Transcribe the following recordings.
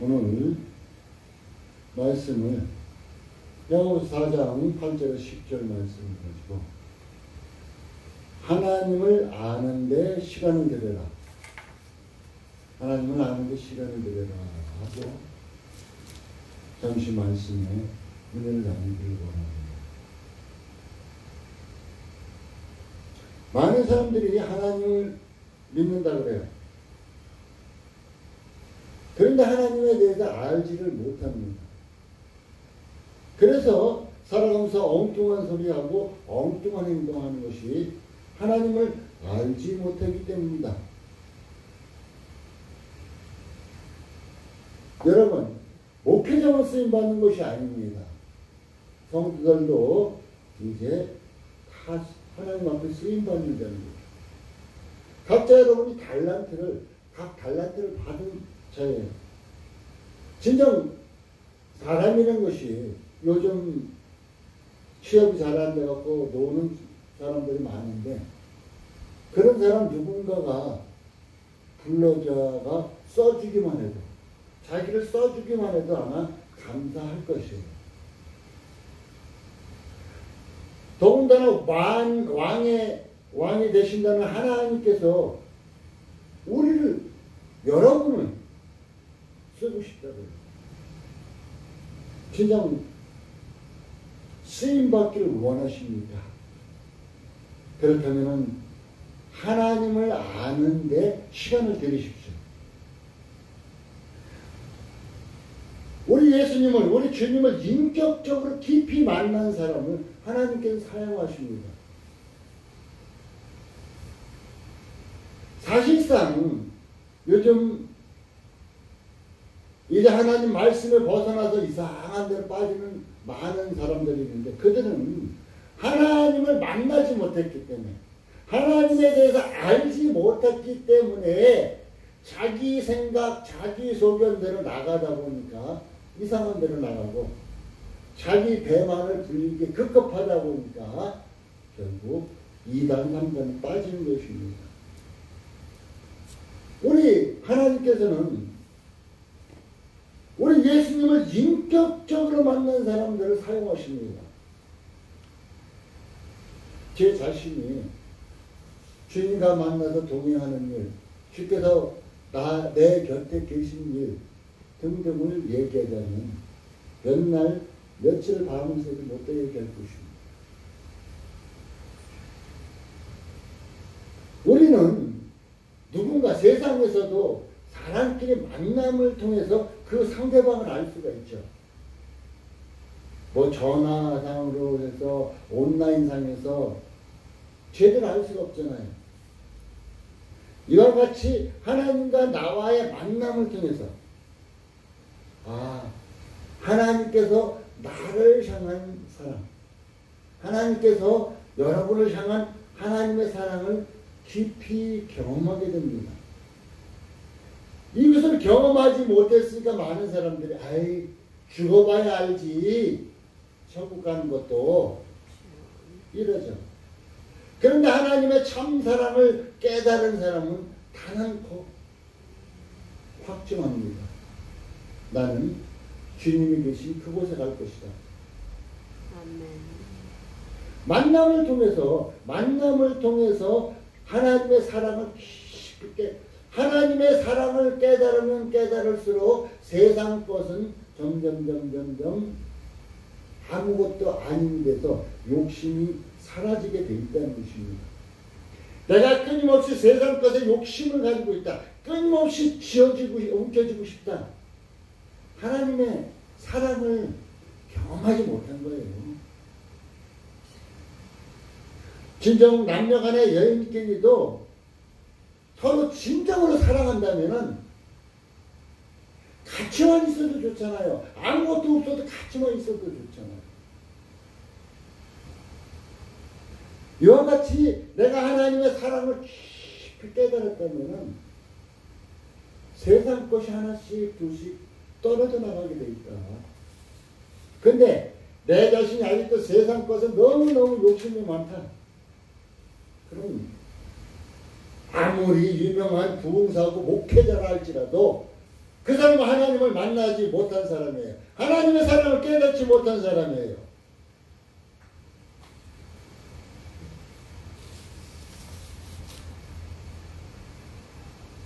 오늘 말씀을 야고보서 4장 8절에서 10절 말씀을 가지고 하나님을 아는데 시간을 들여라. 하나님을 아는데 시간을 들여라 하고 잠시 말씀에 은혜를 나누기를 원합니다. 많은 사람들이 하나님을 믿는다 그래요. 그런데 하나님에 대해서 알지를 못합니다. 그래서 살아가면서 엉뚱한 소리하고 엉뚱한 행동하는 것이 하나님을 알지 못하기 때문입니다. 여러분, 목회자만 쓰임받는 것이 아닙니다. 성도들도 이제 다 하나님 앞에 쓰임받는 자는 거예요. 각자 여러분이 각 달란트를 받은 자예요. 진정 사람이라는 것이 요즘 취업이 잘 안 돼갖고 노는 사람들이 많은데 그런 사람 누군가가 불러다가 써주기만 해도 자기를 써주기만 해도 아마 감사할 것이에요. 더군다나 왕이 되신다는 하나님께서 여러분을 쓰고 싶다고요. 진정 쓰임받기를 원하십니까? 그렇다면 하나님을 아는데 시간을 들이십시오. 우리 주님을 인격적으로 깊이 만난 사람을 하나님께서 사용하십니다. 사실상 요즘 이제 하나님 말씀에 벗어나서 이상한 데로 빠지는 많은 사람들이 있는데 그들은 하나님을 만나지 못했기 때문에 하나님에 대해서 알지 못했기 때문에 자기 생각, 자기 소견대로 나가다 보니까 이상한 데로 나가고 자기 배만을 불리게 급급하다 보니까 결국 2단, 3단에 빠지는 것입니다. 우리 하나님께서는 우리 예수님을 인격적으로 만난 사람들을 사용하십니다. 제 자신이 주님과 만나서 동행하는 일, 주께서 내 곁에 계신 일 등등을 얘기하자면 몇 날, 며칠 밤새도 못 얘기할 것입니다. 우리는 누군가 세상에서도 사람끼리 만남을 통해서 그 상대방을 알 수가 있죠. 뭐 전화상으로 해서 온라인상에서 제대로 알 수가 없잖아요. 이와 같이 하나님과 나와의 만남을 통해서 하나님께서 나를 향한 사랑, 하나님께서 여러분을 향한 하나님의 사랑을 깊이 경험하게 됩니다. 이것을 경험하지 못했으니까 많은 사람들이 죽어봐야 알지 천국 가는 것도 이러죠. 그런데 하나님의 참사랑을 깨달은 사람은 단언코 확정합니다. 나는 주님이 계신 그곳에 갈 것이다. 만남을 통해서 하나님의 사랑을 깊게 하나님의 사랑을 깨달으면 깨달을수록 세상 것은 점점 아무것도 아닌 데서 욕심이 사라지게 돼 있다는 것입니다. 내가 끊임없이 세상 것에 욕심을 가지고 있다. 끊임없이 움켜쥐고 싶다. 하나님의 사랑을 경험하지 못한 거예요. 진정 남녀 간의 여인끼리도 서로 진정으로 사랑한다면은 같이만 있어도 좋잖아요. 아무것도 없어도 같이만 있어도 좋잖아요. 이와 같이 내가 하나님의 사랑을 깊이 깨달았다면은 세상 것이 하나씩 둘씩 떨어져 나가게 돼 있다. 근데 내 자신이 아직도 세상 것에 너무너무 욕심이 많다. 그럼 아무리 유명한 부흥사고 목회자라 할지라도 그 그 사람은 하나님을 만나지 못한 사람이에요. 하나님의 사랑을 깨닫지 못한 사람이에요.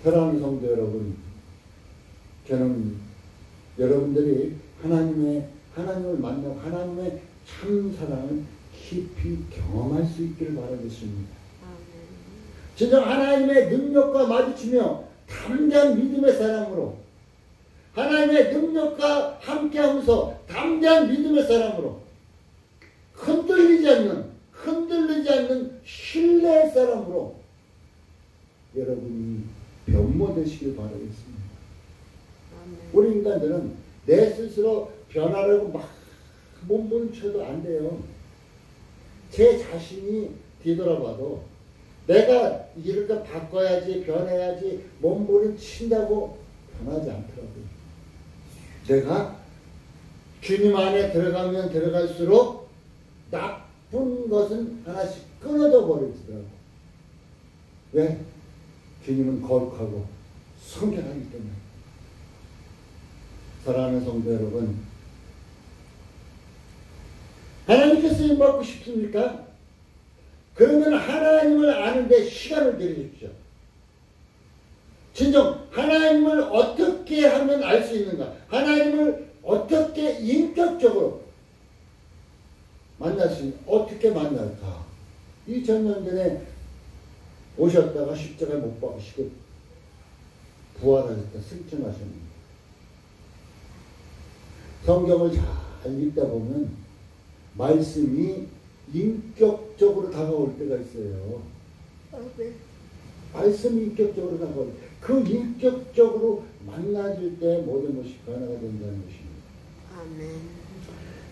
사랑하는 성도 여러분, 저는 여러분들이 하나님을 만나고 하나님의 참 사랑을 깊이 경험할 수 있기를 바라겠습니다. 진정 하나님의 능력과 마주치며 담대한 믿음의 사람으로, 하나님의 능력과 함께하면서 담대한 믿음의 사람으로, 흔들리지 않는 신뢰의 사람으로 여러분이 변모되시길 바라겠습니다. 우리 인간들은 내 스스로 변하려고 막 몸부림쳐도 안 돼요. 제 자신이 뒤돌아봐도 내가 이렇게 바꿔야지, 변해야지 몸부림친다고 변하지 않더라고요. 내가 주님 안에 들어가면 들어갈수록 나쁜 것은 하나씩 끊어져 버리더라고. 왜? 주님은 거룩하고 성결하기 때문에. 사랑하는 성도 여러분, 하나님께 쓰임받고 싶습니까? 그러면 하나님을 아는데 시간을 들이십시오. 진정 하나님을 어떻게 하면 알 수 있는가? 하나님을 어떻게 인격적으로 만날 수 있는가? 어떻게 만날까? 2000년 전에 오셨다가 십자가에 못 박으시고 부활하셨다, 승천하셨는데 성경을 잘 읽다 보면 말씀이 인격적으로 다가올 때가 있어요. 말씀이 인격적으로 다가올 때, 그 인격적으로 만나질 때 모든 것이 변화가 된다는 것입니다. 아멘.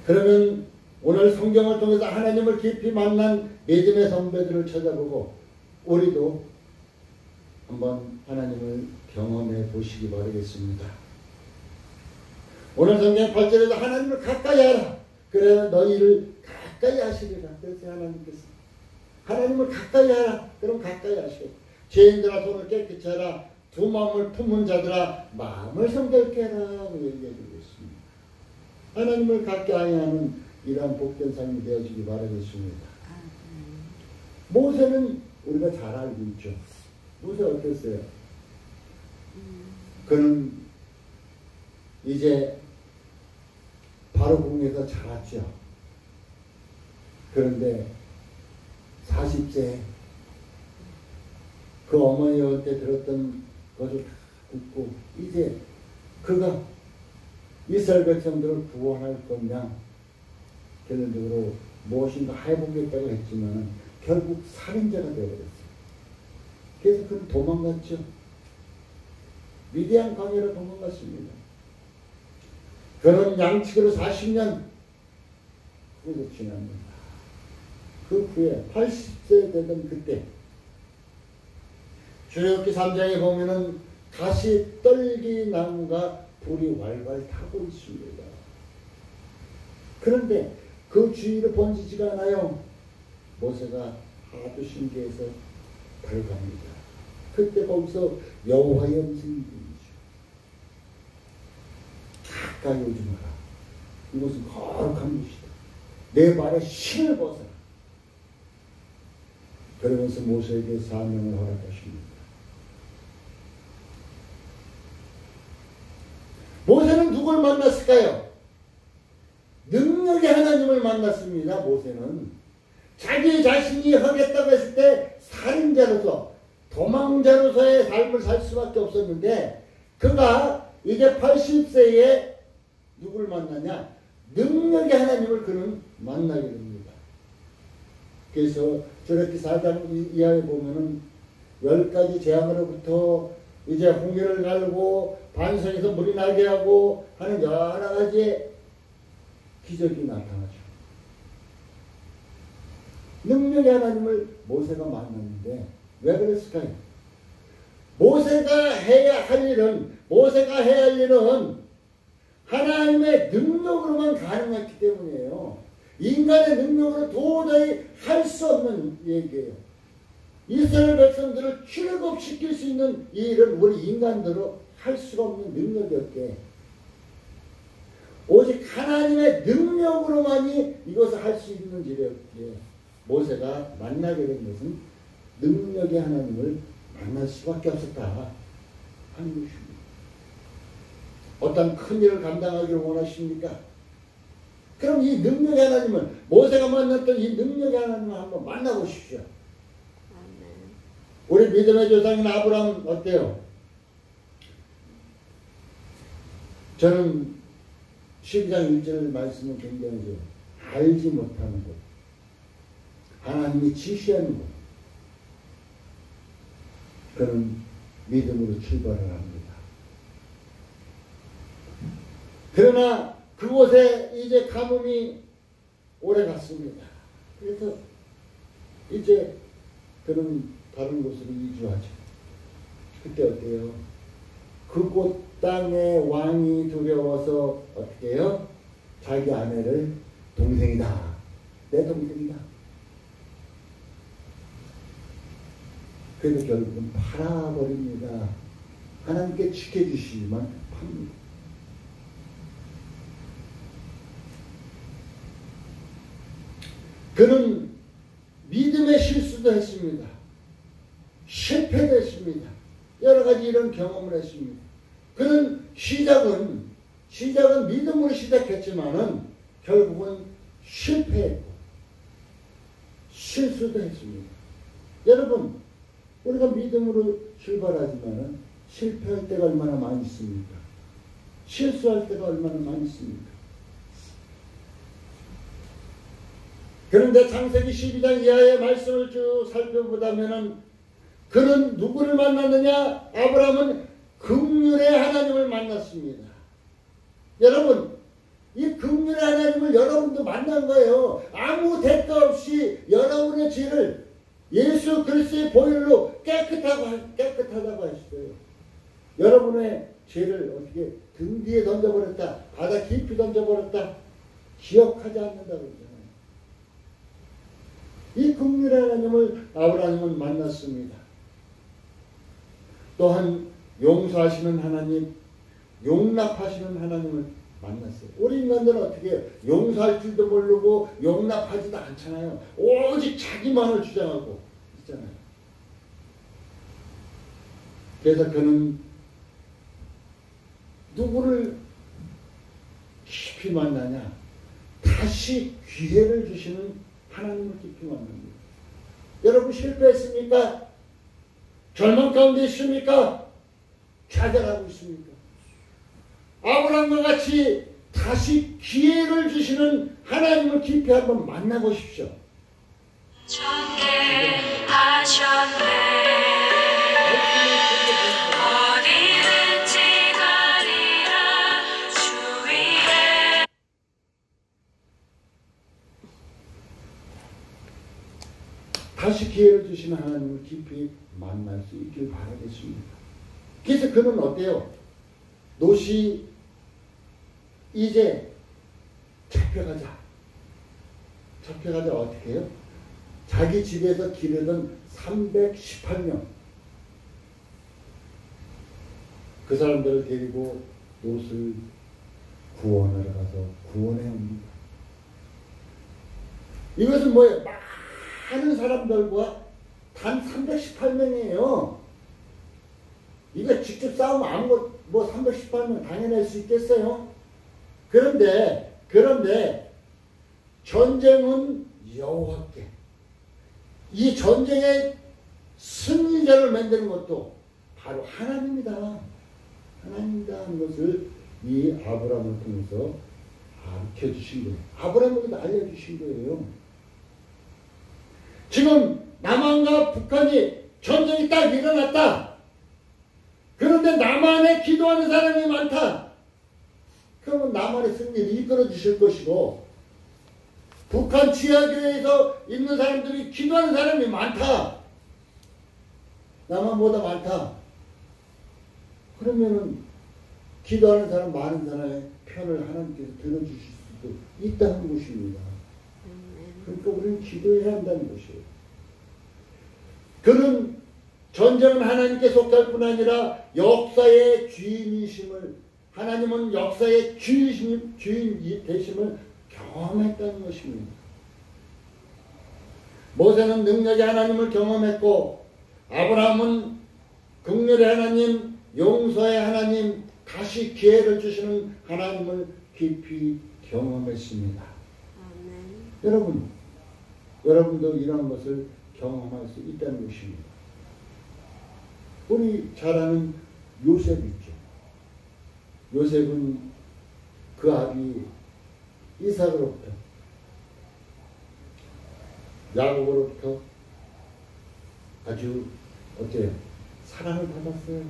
그러면 오늘 성경을 통해서 하나님을 깊이 만난 믿음의 선배들을 찾아보고 우리도 한번 하나님을 경험해 보시기 바라겠습니다. 오늘 성경 8절에서 하나님을 가까이 하라. 그래야 너희를 가까이 하시리라. 그래서 하나님께서 하나님을 가까이 하라. 그럼 가까이 하시고, 죄인들아 손을 깨끗이 하라. 두 마음을 품은 자들아 마음을 성결케 하라. 얘기해주고 있습니다. 하나님을 가까이 하는 이러한 복된 삶이 되어지기 바라겠습니다. 모세는 우리가 잘 알고 있죠. 모세 어땠어요? 그는 이제 바로 궁에서 자랐죠. 그런데 40세에 그 어머니한테 들었던 것을 다 듣고 이제 그가 이스라엘 백성들을 구원할 것냥 결론적으로 무엇인가 해보겠다고 했지만 결국 살인자가 되어버렸어요. 그래서 그는 도망갔죠. 미디안 광야로 도망갔습니다. 그는 양측으로 40년 그래서 지납니다. 그 후에 80세 되던 그때 출애굽기 3장에 보면은 가시 떨기 나무가 불이 활활 타고 있습니다. 그런데 그 주위를 번지지가 않아요. 모세가 하도 신기해서 들어갑니다. 그때 거기서 여호와의 음성이 들리죠. 가까이 오지 마라. 이것은 거룩한 곳이다. 내 발에 신을 벗어라. 그러면서 모세에게 사명을 허락하십니다. 모세는 누굴 만났을까요? 능력의 하나님을 만났습니다. 모세는 자기 자신이 하겠다고 했을 때 살인자로서 도망자로서의 삶을 살 수밖에 없었는데 그가 이제 80세에 누굴 만나냐? 능력의 하나님을 그는 만나게 됩니다. 그래서 저렇게 4장 이하에 보면은 10가지 재앙으로부터 이제 홍해를 갈고 반석에서 물이 나게 하고 하는 여러 가지의 기적이 나타나죠. 능력의 하나님을 모세가 만났는데 왜 그랬을까요? 모세가 해야 할 일은 하나님의 능력으로만 가능했기 때문이에요. 인간의 능력으로 도저히 할 수 없는 얘기예요. 이스라엘 백성들을 출애굽시킬 수 있는 이 일은 우리 인간들로 할 수가 없는 능력이었기에 오직 하나님의 능력으로만이 이것을 할 수 있는 일이었기에 모세가 만나게 된 것은 능력의 하나님을 만날 수밖에 없었다 하는 것입니다. 어떤 큰 일을 감당하기를 원하십니까? 그럼 이 능력의 하나님을, 모세가 만났던 이 능력의 하나님을 한번 만나보십시오. 우리 믿음의 조상인 아브라함 어때요? 저는 12장 1절 말씀은 굉장히 좋아요. 알지 못하는 것, 하나님이 지시하는 것, 그는 믿음으로 출발을 합니다. 그러나 그곳에 이제 가뭄이 오래 갔습니다. 그래서 이제 그는 다른 곳으로 이주하죠. 그때 어때요? 그곳 땅의 왕이 두려워서 어떻게 해요? 자기 아내를 동생이다, 내 동생이다. 그래서 결국은 팔아버립니다. 하나님께 지켜주시지만 팝니다. 그는 믿음의 실수도 했습니다. 실패도 했습니다. 여러 가지 이런 경험을 했습니다. 그는 시작은 믿음으로 시작했지만은 결국은 실패했고 실수도 했습니다. 여러분, 우리가 믿음으로 출발하지만은 실패할 때가 얼마나 많이 있습니까? 실수할 때가 얼마나 많이 있습니까? 그런데 창세기 12장 이하의 말씀을 쭉 살펴보다면은 그는 누구를 만났느냐? 아브라함은 긍휼의 하나님을 만났습니다. 여러분, 이 긍휼의 하나님을 여러분도 만난 거예요. 아무 대가 없이 여러분의 죄를 예수 그리스도의 보혈로 깨끗하다고 하시고요. 여러분의 죄를 어떻게 등 뒤에 던져버렸다, 바다 깊이 던져버렸다, 기억하지 않는다고 했잖아요. 이 긍휼의 하나님을 아브라함은 만났습니다. 또한 용서하시는 하나님, 용납하시는 하나님을 만났어요. 우리 인간들은 어떻게 해요? 용서할 줄도 모르고 용납하지도 않잖아요. 오직 자기만을 주장하고 있잖아요. 그래서 그는 누구를 깊이 만나냐? 다시 기회를 주시는 하나님을 깊이 만납니다. 여러분 실패했습니까? 절망 가운데 있습니까? 좌절하고 있습니까? 아브라함과 같이 다시 기회를 주시는 하나님을 깊이 한번 만나보십시오. 전개하셨네. 어디든지 가리라 주위에. 다시 기회를 주시는 하나님을 깊이 만날 수 있길 바라겠습니다. 그래서 그는 어때요? 롯이 이제 잡혀가자 어떻게 해요? 자기 집에서 기르던 318명 그 사람들을 데리고 롯을 구원하러 가서 구원해 옵니다. 이것은 뭐예요? 많은 사람들과 단 318명이에요. 이거 직접 싸우면 아무것도 318명 당해낼 수 있겠어요? 그런데 전쟁은 여호와께, 이 전쟁의 승리자를 만드는 것도 바로 하나님이다 하는 것을 이 아브라함을 통해서 가르쳐 주신 거예요. 아브라함에게 알려주신 거예요. 지금 남한과 북한이 전쟁이 딱 일어났다. 그런데 남한에 기도하는 사람이 많다. 그러면 남한의 승리를 이끌어 주실 것이고, 북한 지하교회에서 있는 사람들이 기도하는 사람이 많다. 남한보다 많다. 그러면은 기도하는 사람, 많은 사람의 편을 하나님께서 들어주실 수도 있다는 것입니다. 그러니까 우리는 기도해야 한다는 것이에요. 그는 전쟁은 하나님께 속할 뿐 아니라 역사의 주인이심을, 하나님은 역사의 주인이 되심을 경험했다는 것입니다. 모세는 능력의 하나님을 경험했고, 아브라함은 긍휼의 하나님, 용서의 하나님, 다시 기회를 주시는 하나님을 깊이 경험했습니다. 아멘. 여러분도 이런 것을 경험할 수 있다는 것입니다. 우리 잘 아는 요셉 있죠. 요셉은 그 아비 이삭으로부터, 야곱으로부터 아주 어때요? 사랑을 받았어요.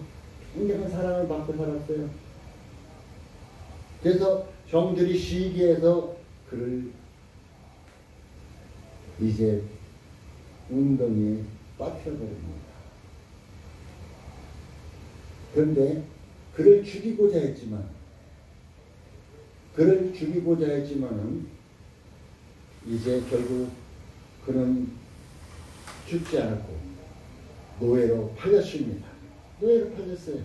굉장한 사랑을 받고 살았어요. 그래서 형들이 시기해서 그를 이제 웅덩이에 빠뜨려버립니다. 그런데 그를 죽이고자 했지만은 이제 결국 그는 죽지 않았고 노예로 팔렸습니다. 노예로 팔렸어요.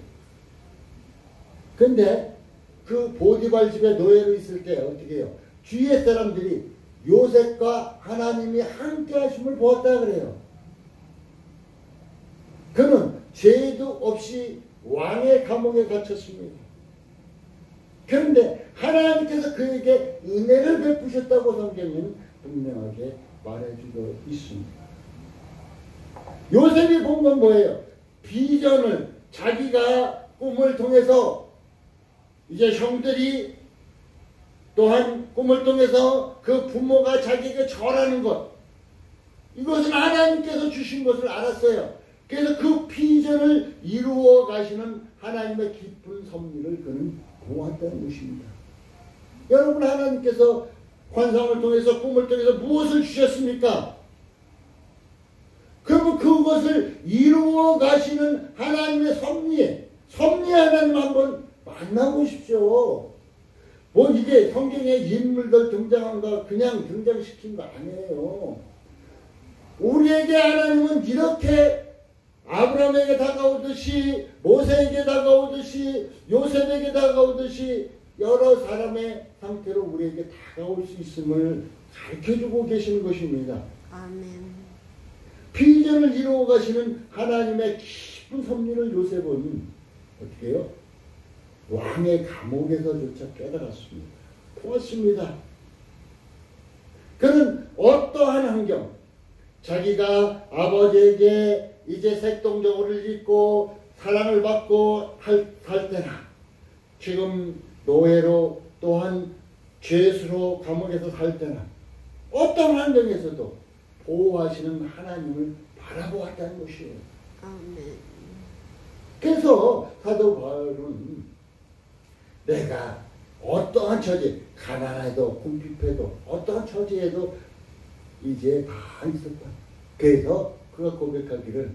근데 그 보디발 집에 노예로 있을 때 어떻게 해요? 주위의 사람들이 요셉과 하나님이 함께 하심을 보았다 그래요. 그는 죄도 없이 왕의 감옥에 갇혔습니다. 그런데 하나님께서 그에게 은혜를 베푸셨다고 성경은 분명하게 말해주고 있습니다. 요셉이 본 건 뭐예요? 비전을, 자기가 꿈을 통해서 이제 형들이 또한 꿈을 통해서 그 부모가 자기에게 절하는 것, 이것은 하나님께서 주신 것을 알았어요. 그래서 그 비전을 이루어 가시는 하나님의 깊은 섭리를 그는 보았다는 것입니다. 여러분, 하나님께서 환상을 통해서 꿈을 통해서 무엇을 주셨습니까? 그러면 그것을 이루어 가시는 하나님의 섭리 하나님 한번 만나보십시오. 뭐 이게 성경에 인물들 등장한 거 그냥 등장시킨 거 아니에요. 우리에게 하나님은 이렇게 아브라함에게 다가오듯이, 모세에게 다가오듯이, 요셉에게 다가오듯이 여러 사람의 상태로 우리에게 다가올 수 있음을 가르쳐주고 계시는 것입니다. 아멘. 비전을 이루어 가시는 하나님의 깊은 섭리를 요셉은 어떻게 해요? 왕의 감옥에서조차 깨달았습니다. 보았습니다. 그는 어떠한 환경, 자기가 아버지에게 이제 색동저고를 입고 사랑을 받고 할 때나, 지금 노예로 또한 죄수로 감옥에서 살 때나, 어떤 환경에서도 보호하시는 하나님을 바라보았다는 것이에요. 아멘. 그래서 사도 바울은 내가 어떠한 처지, 가난해도 궁핍해도 어떠한 처지에도 이제 다 있었다. 그래서 그가 고백하기를,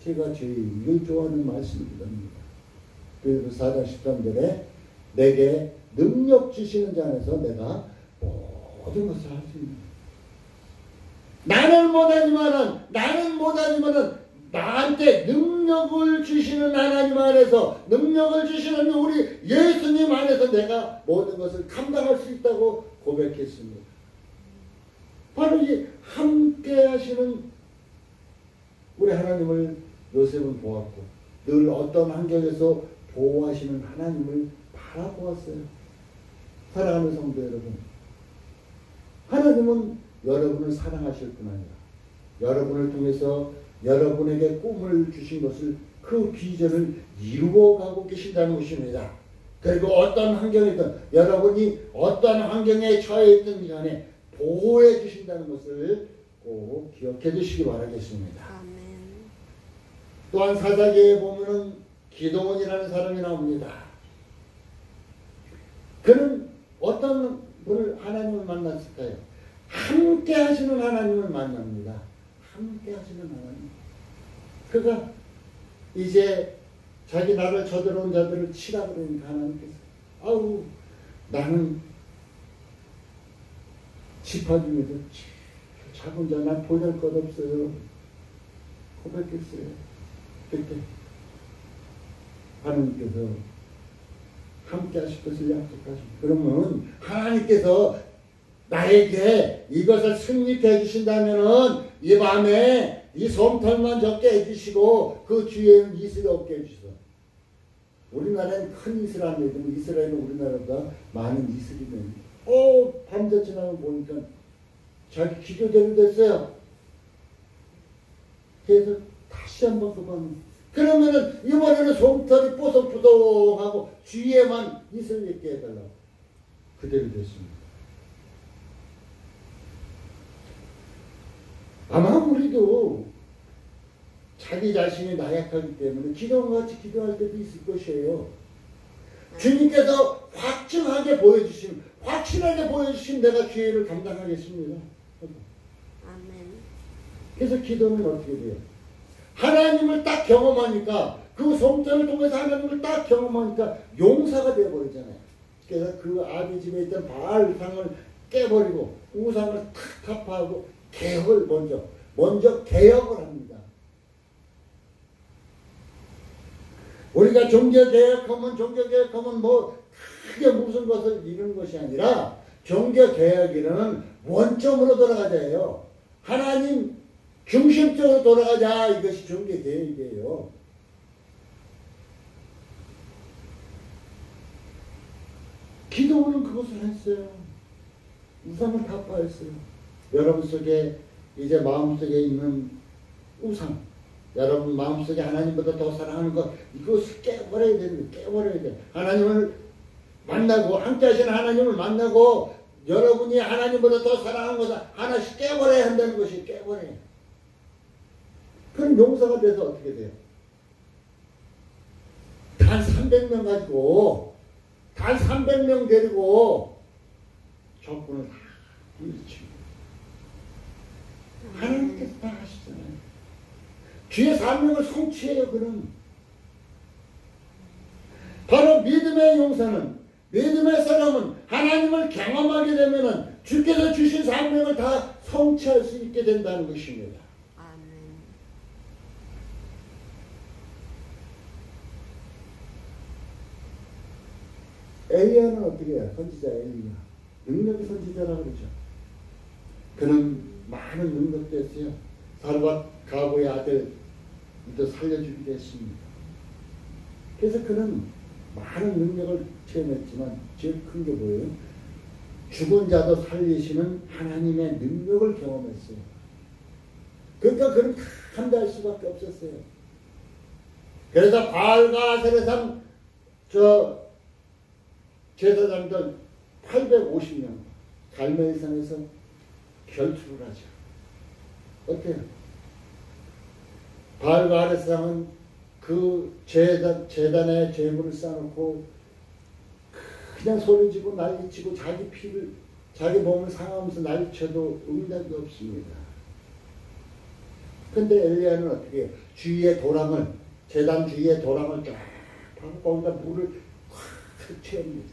제가 제일 좋아하는 말씀이기도 합니다. 그래서 4장 13절에 내게 능력 주시는 자 안에서 내가 모든 것을 할 수 있는, 나는 못하지만은 나한테 능력을 주시는 하나님 안에서, 능력을 주시는 우리 예수님 안에서 내가 모든 것을 감당할 수 있다고 고백했습니다. 바로 이 함께 하시는 우리 하나님을 요셉은 보았고, 늘 어떤 환경에서 보호하시는 하나님을 바라보았어요. 사랑하는 성도 여러분, 하나님은 여러분을 사랑하실 뿐 아니라 여러분을 통해서 여러분에게 꿈을 주신 것을, 그 비전을 이루어가고 계신다는 것입니다. 그리고 어떤 환경이든, 여러분이 어떤 환경에 처해 있든 간에 보호해 주신다는 것을 꼭 기억해 주시기 바라겠습니다. 아멘. 또한 사사기에 보면은 기도원이라는 사람이 나옵니다. 그는 어떤 분을, 하나님을 만났을까요? 함께 하시는 하나님을 만납니다. 함께 하시는 하나님. 그가 이제 자기 나를 쳐들어온 자들을 치라 그러니까 하나님께서, 아우 나는 지파 중에서 작은 자, 난 보잘 것 없어요. 고백했어요. 그때 하나님께서 함께 하실 것을 약속하십니다. 그러면 하나님께서 나에게 이것을 승리케 해주신다면은 이 밤에 이 솜털만 적게 해주시고 그 뒤에는 이슬이 없게 해주셔. 우리나라는 큰 이슬 안 내지만 이스라엘은 우리나라보다 많은 이슬이 냅니다. 밤새 지나고 보니까 자기 기도대로 됐어요. 그래서 다시 한번 그만. 그러면은 이번에는 솜털이 뽀송뽀송하고 뒤에만 이슬 있게 해달라고. 그대로 됐습니다. 아마 우리도 자기 자신이 나약하기 때문에 기도같이 기도할 때도 있을 것이에요. 주님께서 확증하게 보여주시면, 확실하게 보여주시면 내가 기회를 감당하겠습니다. 아멘. 그래서 기도는 어떻게 돼요? 하나님을 딱 경험하니까, 그 솜털을 통해서 하나님을 딱 경험하니까 용사가 되어버리잖아요. 그래서 그 아비 집에 있던 바알 우상을 깨버리고 우상을 탁 타파하고 개혁을 먼저 개혁을 합니다. 우리가 종교개혁하면 뭐 크게 무슨 것을 이루는 것이 아니라 종교개혁이라는 원점으로 돌아가자 해요. 하나님 중심적으로 돌아가자. 이것이 종교개혁이에요. 기도는 그것을 했어요. 우상을 타파했어요. 여러분 속에 이제 마음속에 있는 우상, 여러분 마음속에 하나님보다 더 사랑하는 것, 이것을 깨버려야 됩니다. 깨버려야 돼. 하나님을 만나고 함께 하시는 하나님을 만나고 여러분이 하나님보다 더 사랑하는 것을 하나씩 깨버려야 한다는 것이 깨버려요. 그럼 용사가 돼서 어떻게 돼요? 단 300명 가지고 단 300명 데리고 적군을 다 물리치고 하나님께서 다 하시잖아요. 주의 사명을 성취해요. 그럼 바로 믿음의 용사는, 믿음의 사람은 하나님을 경험하게 되면은 주께서 주신 사명을 다 성취할 수 있게 된다는 것입니다. 아멘. 엘리야는 어떻게 해요? 선지자 엘리야. 능력의 선지자라고 그러죠. 그는 많은 능력도 했어요. 사르밧 가보의 아들도 살려주기도 했습니다. 그래서 그는 많은 능력을 체험했지만 제일 큰 게 뭐예요? 죽은 자도 살리시는 하나님의 능력을 경험했어요. 그러니까 그는 감당할 수밖에 없었어요. 그래서 바알과 아세라상 제사장들 850명 갈멜산에서 결투를 하죠. 어때요? 바알과 아세라상은 그 제단에 제물을 쌓아놓고 그냥 소리치고 난리치고 자기 피를 자기 몸을 상하면서 난리쳐도 응답이 없습니다. 근데 엘리야는 어떻게 해요? 주위의 도랑을, 제단 주위의 도랑을 쫙 하고 거기다 물을 확 채웁니다.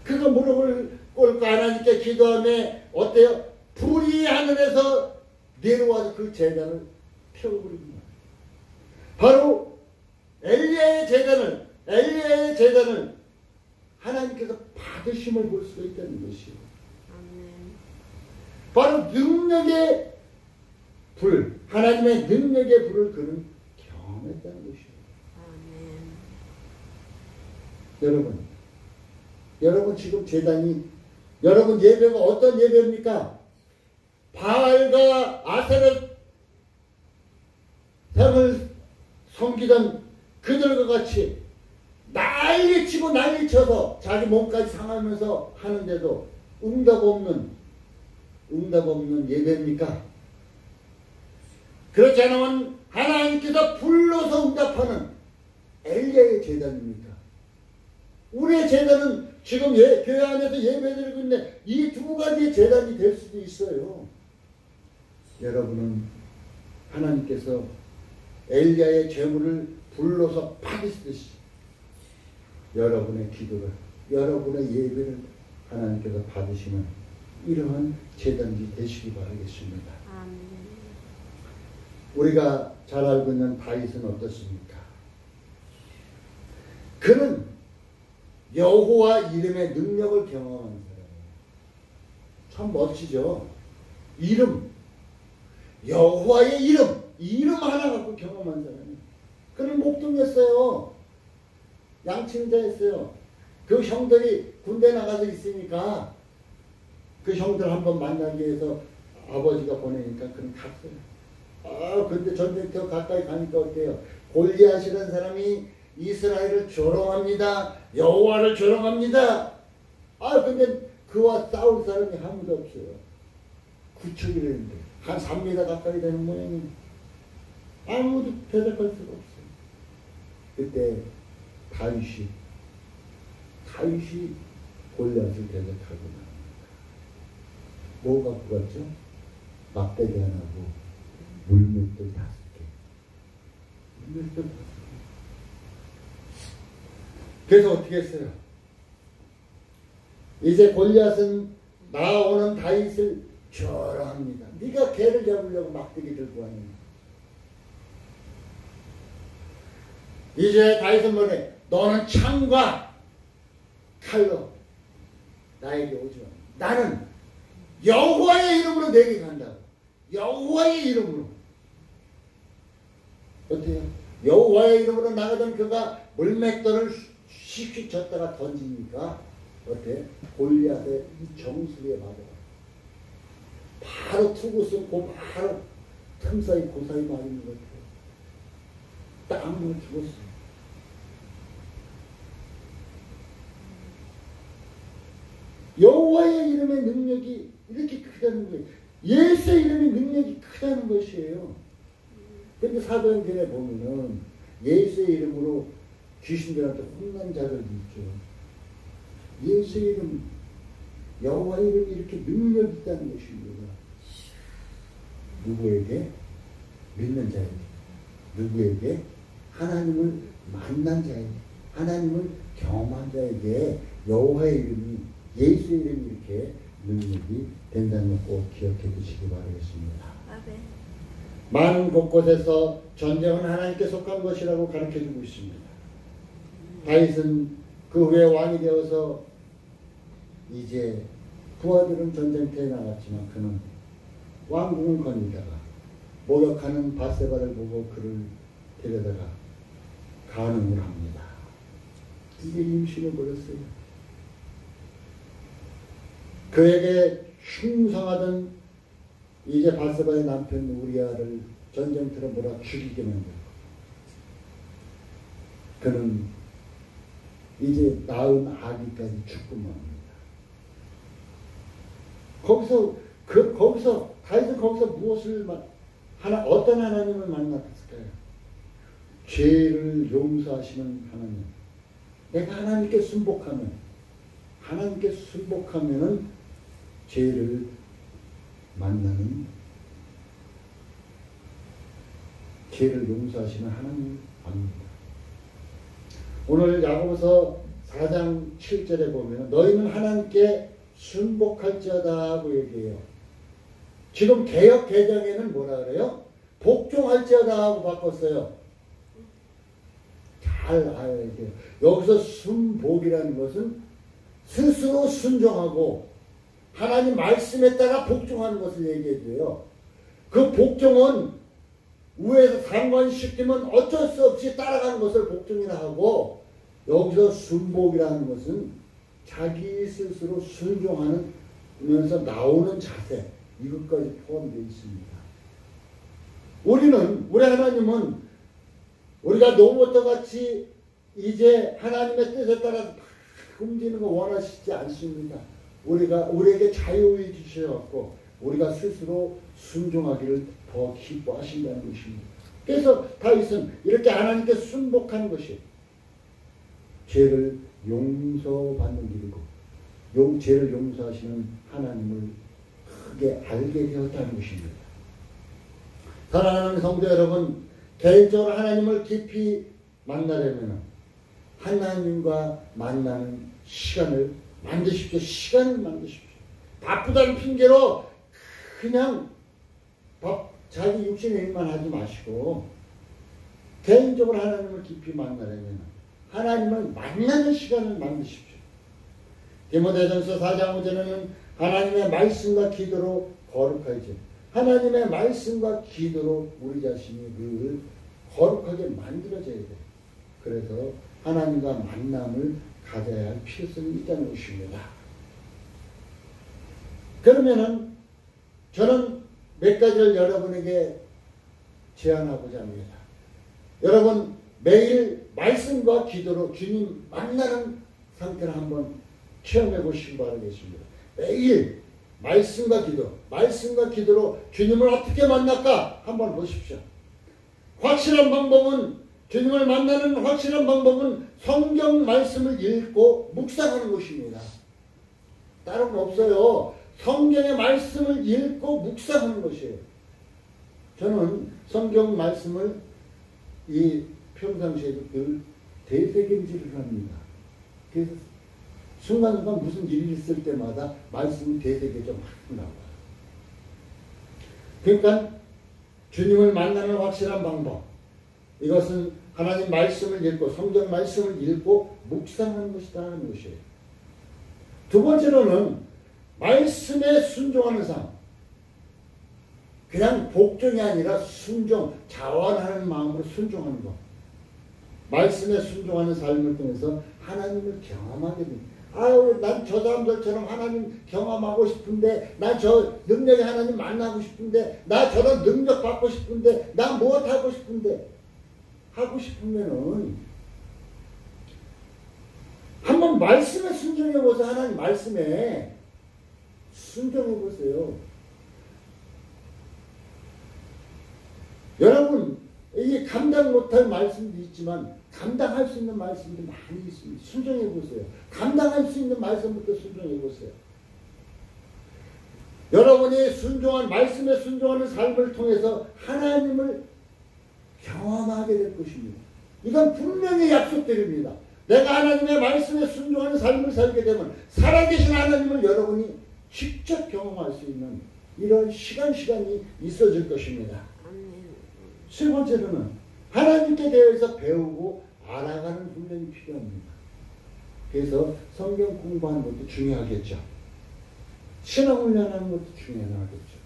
그가 무릎을 꿇고 하나님께 기도하며 어때요? 불이 하늘에서 내려와서 그 제단을 태워버립니다. 바로 엘리야의 제단을 하나님께서 받으심을 볼 수가 있다는 것이요. 아멘. 바로 능력의 불, 하나님의 능력의 불을 그는 경험했다는 것이요. 아멘. 여러분 지금 제단이, 여러분 예배가 어떤 예배입니까? 바알과 아세라 상을 섬기던 그들과 같이 난리치고 난리쳐서 자기 몸까지 상하면서 하는데도 응답 없는 예배입니까? 그렇지 않으면 하나님께서 불러서 응답하는 엘리야의 제단입니까? 우리의 제단은 지금 교회 안에서 예배드리고 있는데 이 두 가지의 제단이 될 수도 있어요. 여러분은 하나님께서 엘리야의 제물을 불러서 받으시듯이 여러분의 기도를, 여러분의 예배를 하나님께서 받으시는 이러한 제단이 되시기 바라겠습니다. 아멘. 우리가 잘 알고 있는 다윗은 어떻습니까? 그는 여호와 이름의 능력을 경험한 사람이에요. 참 멋지죠? 이름, 여호와의 이름 하나 갖고 경험한 사람이에요. 그는 목동했어요. 양친자였어요. 그 형들이 군대 나가서 있으니까 그 형들 한번 만나기 위해서 아버지가 보내니까 그는 갔어요. 근데 전쟁터 가까이 가니까 어때요? 골리앗이라는 사람이 이스라엘을 조롱합니다. 여호와를 조롱합니다. 근데 그와 싸울 사람이 아무도 없어요. 구척이라는데 한 3m 가까이 되는 모양이에요. 아무도 대적할 수가 없어요. 그때 다윗이 골리앗을 대적하고 나옵니다. 뭐 갖고 갔죠? 막대기 하나고 물맷돌 5개. 물맷돌 5개. 그래서 어떻게 했어요? 이제 골리앗은 나오는 다윗을 조롱합니다. 네가 개를 잡으려고 막대기 들고 왔느냐. 이제 다윗은 뭐래? 너는 창과 칼로 나에게 오지 마. 나는 여호와의 이름으로 내게 간다고. 여호와의 이름으로. 어때요? 여호와의 이름으로 나가던 그가 물맷돌을 휙휙 쳤다가 던지니까 어때? 골리앗의 이 정수리에 맞아. 바로 투구 쏘고 바로 틈 사이 고사이 맞는 것 같아요. 땅을 죽었어요. 여호와의 이름의 능력이 이렇게 크다는 거예요. 예수의 이름의 능력이 크다는 것이에요. 그런데 사도행전에 보면은 예수의 이름으로 귀신들한테 혼난 자들도 있죠. 예수의 이름, 여호와의 이름이 이렇게 능력이 있다는 것입니다. 누구에게? 믿는 자에게. 누구에게? 하나님을 만난 자에게. 하나님을 경험한 자에게 여호와의 이름이, 예수의 이름이 이렇게 능력이 된다는 걸 꼭 기억해 두시기 바라겠습니다. 아멘. 많은 곳곳에서 전쟁은 하나님께 속한 것이라고 가르쳐주고 있습니다. 다윗은 그 후에 왕이 되어서 이제 부하들은 전쟁터에 나갔지만 그는 왕궁을 거니다가 모욕하는 밧세바를 보고 그를 데려다가 간음을 합니다. 이게 임신을 벌였어요. 그에게 흉성하던 이제 밧세바의 남편 우리아를 전쟁터로 몰아 죽이게 만들고 그는 이제 낳은 아기까지 죽고만 합니다. 거기서 다윗은 거기서 무엇을 어떤 하나님을 만났을까요? 죄를 용서하시는 하나님. 내가 하나님께 순복하면은 죄를 만나는, 죄를 용서하시는 하나님을 압니다. 오늘 야고보서 4장 7절에 보면 너희는 하나님께 순복할지어다 하고 얘기해요. 지금 개역 개정에는 뭐라 그래요? 복종할지어다 하고 바꿨어요. 잘 알아야 돼요. 여기서 순복이라는 것은 스스로 순종하고 하나님 말씀에 따라 복종하는 것을 얘기해 줘요. 그 복종은 위에서 상관시키면 어쩔 수 없이 따라가는 것을 복종이라 하고, 여기서 순복이라는 것은 자기 스스로 순종하면서 나오는 자세, 이것까지 포함되어 있습니다. 우리 하나님은 우리가 로봇과 같이 이제 하나님의 뜻에 따라서 움직이는 거 원하시지 않습니다. 우리에게 자유를 주셔갖고 우리가 스스로 순종하기를 더 기뻐하신다는 것입니다. 그래서 다윗은 이렇게 하나님께 순복하는 것이 죄를 용서받는 길이고, 죄를 용서하시는 하나님을 크게 알게 되었다는 것입니다. 사랑하는 성도 여러분, 개인적으로 하나님을 깊이 만나려면 하나님과 만나는 시간을 만드십시오. 바쁘다는 핑계로 그냥 자기 육신의 일만 하지 마시고 개인적으로 하나님을 깊이 만나려면 하나님을 만나는 시간을 만드십시오. 디모데전서 4장 5절에는 하나님의 말씀과 기도로 거룩하지, 하나님의 말씀과 기도로 우리 자신이 늘 거룩하게 만들어져야 돼. 그래서 하나님과 만남을 가져야 할 필요성이 있다는 것입니다. 그러면은 저는 몇 가지를 여러분에게 제안하고자 합니다. 여러분 매일 말씀과 기도로 주님 만나는 상태를 한번 체험해 보시기 바라겠습니다. 매일 말씀과 기도로 주님을 어떻게 만날까 한번 보십시오. 확실한 방법은, 주님을 만나는 확실한 방법은 성경 말씀을 읽고 묵상하는 것입니다. 다른 건 없어요. 성경의 말씀을 읽고 묵상하는 것이에요. 저는 성경 말씀을 이 평상시에도 늘 되새김질을 합니다. 그래서 순간순간 무슨 일이 있을 때마다 말씀이 되새겨져 막 나와요. 그러니까 주님을 만나는 확실한 방법, 이것은 하나님 말씀을 읽고 성경 말씀을 읽고 묵상하는 것이다 하는 것이에요. 두 번째로는 말씀에 순종하는 삶. 그냥 복종이 아니라 순종, 자원하는 마음으로 순종하는 것. 말씀에 순종하는 삶을 통해서 하나님을 경험하게 됩니다. 아유, 난 저 사람들처럼 하나님 경험하고 싶은데, 난 저 능력의 하나님 만나고 싶은데, 나 저런 능력 받고 싶은데, 나 무엇하고 싶은데, 하고 싶으면은 한번 말씀에 순종해보세요. 하나님 말씀에 순종해보세요. 여러분, 이게 감당 못할 말씀도 있지만 감당할 수 있는 말씀도 많이 있습니다. 순종해보세요. 감당할 수 있는 말씀부터 순종해보세요. 여러분이 순종한 말씀에 순종하는 삶을 통해서 하나님을 경험하게 될 것입니다. 이건 분명히 약속드립니다. 내가 하나님의 말씀에 순종하는 삶을 살게 되면 살아계신 하나님을 여러분이 직접 경험할 수 있는 이런 시간이 있어질 것입니다. 세 번째로는 하나님께 대해서 배우고 알아가는 훈련이 필요합니다. 그래서 성경 공부하는 것도 중요하겠죠. 신앙 훈련하는 것도 중요하겠죠.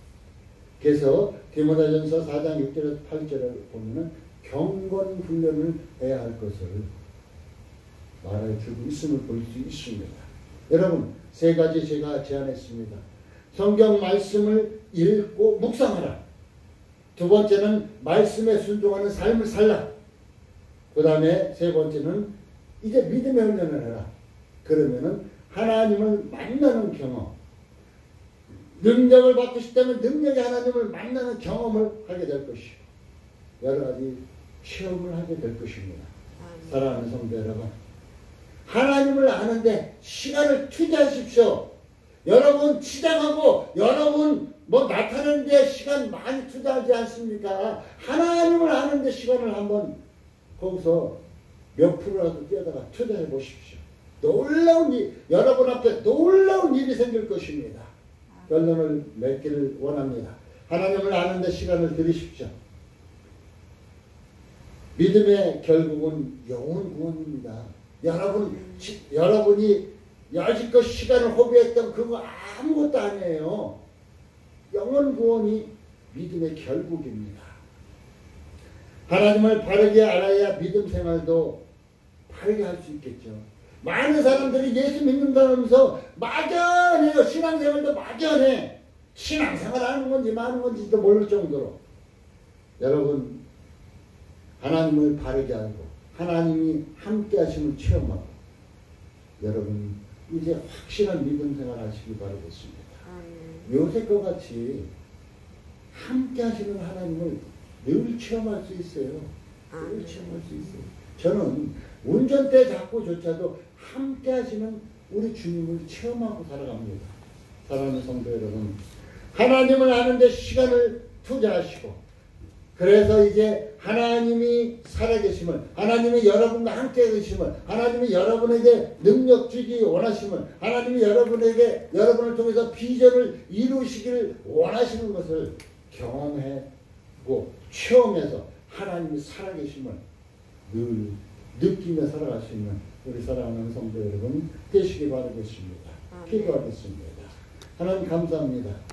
그래서 디모데전서 4장 6절에서 8절을 보면은 경건 훈련을 해야 할 것을 말해주고 있음을 볼 수 있습니다. 여러분, 세 가지 제가 제안했습니다. 성경 말씀을 읽고 묵상하라. 두 번째는 말씀에 순종하는 삶을 살라. 그 다음에 세 번째는 이제 믿음의 훈련을 해라. 그러면은 하나님을 만나는 경험, 능력을 받고 싶다면 능력의 하나님을 만나는 경험을 하게 될 것이고 여러 가지 체험을 하게 될 것입니다. 사랑하는 성도 여러분, 하나님을 아는데 시간을 투자하십시오. 여러분 시작하고 여러분 나타내는 데 시간 많이 투자하지 않습니까? 하나님을 아는 데 시간을 한번 거기서 몇 프로라도 뛰어다가 투자해 보십시오. 놀라운 일, 여러분 앞에 놀라운 일이 생길 것입니다. 결론을 맺기를 원합니다. 하나님을 아는 데 시간을 들이십시오. 믿음의 결국은 영혼 구원입니다. 여러분이 여지껏 시간을 허비했던 그거 아무것도 아니에요. 영혼 구원이 믿음의 결국입니다. 하나님을 바르게 알아야 믿음 생활도 바르게 할 수 있겠죠. 많은 사람들이 예수 믿는다면서 막연해요. 신앙생활도 막연해. 신앙생활 하는 건지 마는 건지도 모를 정도로. 여러분, 하나님을 바르게 알고 하나님이 함께 하심을 체험하고 여러분 이제 확실한 믿음 생활 하시기 바라겠습니다. 요새과 같이 함께 하시는 하나님을 늘 체험할 수 있어요. 늘 체험할 수 있어요. 저는 운전대 잡고조차도 함께 하시는 우리 주님을 체험하고 살아갑니다. 사랑하는 성도 여러분, 하나님을 아는 데 시간을 투자하시고 그래서 이제 하나님이 살아계심을, 하나님이 여러분과 함께 계심을, 하나님이 여러분에게 능력 주기 원하심을, 하나님이 여러분을 통해서 비전을 이루시기를 원하시는 것을 경험해 체험해서 하나님이 살아계심을 늘 느끼며 살아갈 수 있는 우리 사랑하는 성도 여러분 되시기 바라겠습니다. 기도하겠습니다. 하나님 감사합니다.